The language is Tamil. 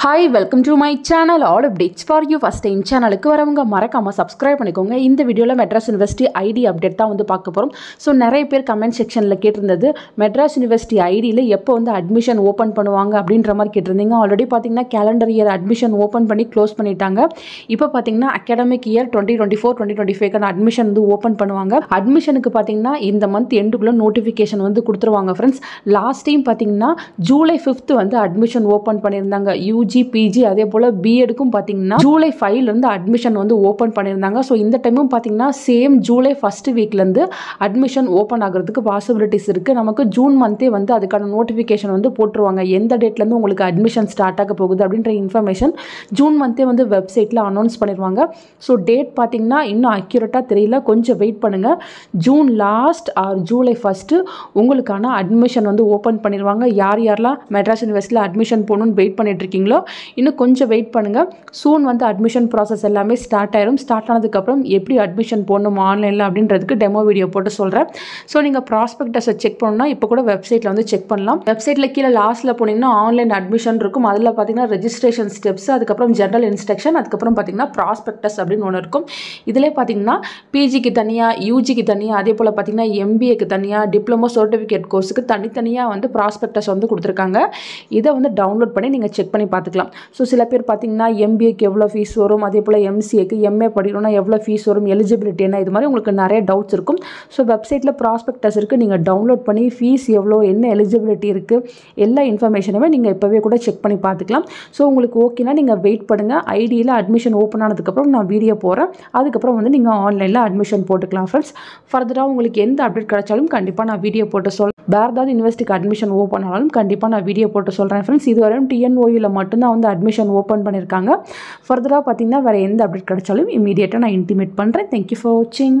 Hi, welcome to my channel. All updates for you. First time சேனலுக்கு வரவங்க மறக்காம சப்ஸ்கிரைப் பண்ணிக்கோங்க. இந்த வீடியோல மெட்ராஸ் யுனிவர்சிட்டி ஐடி அப்டேட் தான் வந்து பார்க்க போறோம். ஸோ நிறைய பேர் கமெண்ட் செக்ஷன்ல கேட்டிருந்தது மெட்ராஸ் யுனிவர்சிட்டி ஐடியில் எப்போ வந்து அட்மிஷன் ஓப்பன் பண்ணுவாங்க அப்படின்ற மாதிரி கேட்டிருந்தீங்க. ஆல்ரெடி பார்த்தீங்கன்னா கேலண்டர் இயர் அட்மிஷன் ஓப்பன் பண்ணி க்ளோஸ் பண்ணிட்டாங்க. இப்போ பார்த்தீங்கன்னா அகாடமிக் இயர் 2024-2025 அட்மிஷன் வந்து ஓப்பன் பண்ணுவாங்க. அட்மிஷனுக்கு பார்த்தீங்கன்னா இந்த மந்த் எண்டுக்குள்ள நோட்டிஃபிகேஷன் வந்து கொடுத்துருவாங்க ஃப்ரெண்ட்ஸ். லாஸ்ட் டைம் பார்த்தீங்கன்னா ஜூலை 5 வந்து அட்மிஷன் ஓப்பன் பண்ணியிருந்தாங்க. யூஜி பிஜி அதே போல் பிஎடுக்கும் பார்த்தீங்கன்னா ஜூலை 5 அட்மிஷன் வந்து ஓப்பன் பண்ணியிருந்தாங்க. ஸோ இந்த டைமும் பார்த்தீங்கன்னா சேம் ஜூலை ஃபர்ஸ்ட் வீக்லேருந்து அட்மிஷன் ஓப்பன் ஆகிறதுக்கு பாசிபிலிட்டிஸ் இருக்குது. நமக்கு ஜூன் மந்தே வந்து அதுக்கான நோட்டிஃபிகேஷன் வந்து போட்டுருவாங்க. எந்த டேட்லேருந்து உங்களுக்கு அட்மிஷன் ஸ்டார்ட் ஆக போகுது அப்படின்ற இன்ஃபர்மேஷன் ஜூன் மந்தே வந்து வெப்சைட்டில் அனௌன்ஸ் பண்ணிடுவாங்க. ஸோ டேட் பார்த்தீங்கன்னா இன்னும் அக்யூரேட்டாக தெரியல, கொஞ்சம் வெயிட் பண்ணுங்கள். June last R July first உங்களுக்கான அட்மிஷன் வந்து ஓப்பன் பண்ணிடுவாங்க. யார் யாரெல்லாம் மெட்ராஸ் யூனிவர்சிட்டியில் அட்மிஷன் போகணுன்னு வெயிட் பண்ணிட்டு இருக்கீங்களோ இன்னும் கொஞ்சம் வெயிட் பண்ணுங்கள். சூன் வந்து அட்மிஷன் ப்ராசஸ் எல்லாமே ஸ்டார்ட் ஆயிரும். ஸ்டார்ட் ஆனதுக்கப்புறம் எப்படி அட்மிஷன் போடணும் ஆன்லைனில் அப்படின்றதுக்கு டெமோ வீடியோ போட்டு சொல்கிறேன். ஸோ நீங்கள் ப்ராஸ்பெக்டஸை செக் பண்ணணும்னா இப்போ கூட வெப்சைட்டில் வந்து செக் பண்ணலாம். வெப்சைட்டில் கீழே லாஸ்ட்டில் போனீங்கன்னா ஆன்லைன் அட்மிஷன் இருக்கும். அதில் பார்த்தீங்கன்னா ரெஜிஸ்ட்ரேஷன் ஸ்டெப்ஸ், அதுக்கப்புறம் ஜென்ரல் இன்ஸ்ட்ரக்ஷன், அதுக்கப்புறம் பார்த்தீங்கன்னா ப்ராஸ்பெக்டஸ் அப்படின்னு ஒன்று இருக்கும். இதிலே பார்த்தீங்கன்னா பிஜிக்கு தனியாக, யூஜிக்கு தனியாக, அதே போல் பார்த்தீங்கன்னா எம்பிஏக்கு தனியாக, டிப்ளமோ சர்டிஃபிகேட் கோர்ஸுக்கு தனித்தனியாக வந்து ப்ராஸ்பெக்டஸ் வந்து கொடுத்துருக்காங்க. இதை வந்து டவுன்லோட் பண்ணி நீங்கள் செக் பண்ணி பார்த்துக்கலாம். ஸோ சில பேர் பார்த்தீங்கன்னா எம்பிஏக்கு எவ்வளோ ஃபீஸ் வரும், அதே போல் எம்சிஏக்கு எம்ஏ படிக்கணும்னா எவ்வளோ ஃபீஸ் வரும், எலிஜிபிலிட்டி என்ன, இது மாதிரி உங்களுக்கு நிறைய டவுட்ஸ் இருக்கும். ஸோ வெப்சைட்டில் ப்ராஸ்பெக்டஸ் இருக்குது, நீங்கள் டவுன்லோட் பண்ணி ஃபீஸ் எவ்வளோ, என்ன எலிஜிபிலிட்டி இருக்குது, எல்லா இன்ஃபர்மேஷனுமே நீங்கள் இப்போவே கூட செக் பண்ணி பார்த்துக்கலாம். ஸோ உங்களுக்கு ஓகேனா நீங்கள் வெயிட் பண்ணுங்கள். ஐடியில் அட்மிஷன் ஓப்பன் ஆனதுக்கப்புறம் நான் வீடியோ போகிறேன். அதுக்கப்புறம் வந்து நீங்கள் ஆன்லைனில் அட்மிஷன் போட்டுக்கலாம் ஃப்ரெண்ட்ஸ். ஃபர்தராக உங்களுக்கு எந்த அப்டேட் கிடைச்சாலும் கண்டிப்பாக நான் வீடியோ போட்டு சொல்கிறேன். வேறு ஏதாவது யூனிவர்சிட்டிக்கு அட்மிஷன் ஓப்பன் ஆனாலும் கண்டிப்பாக நான் வீடியோ போட்டு சொல்கிறேன் ஃப்ரெண்ட்ஸ். இதுவரையும் டிஎன்ஓயில் மட்டும்தான் வந்து அட்மிஷன் ஓப்பன் பண்ணியிருக்காங்க. ஃபர்தராக பார்த்தீங்கன்னா வேறு எந்த அப்டேட் கிடைச்சாலும் இமீடியட்டாக நான் இன்டிமேட் பண்ணுறேன். தேங்க்யூ ஃபார் வாட்சிங்.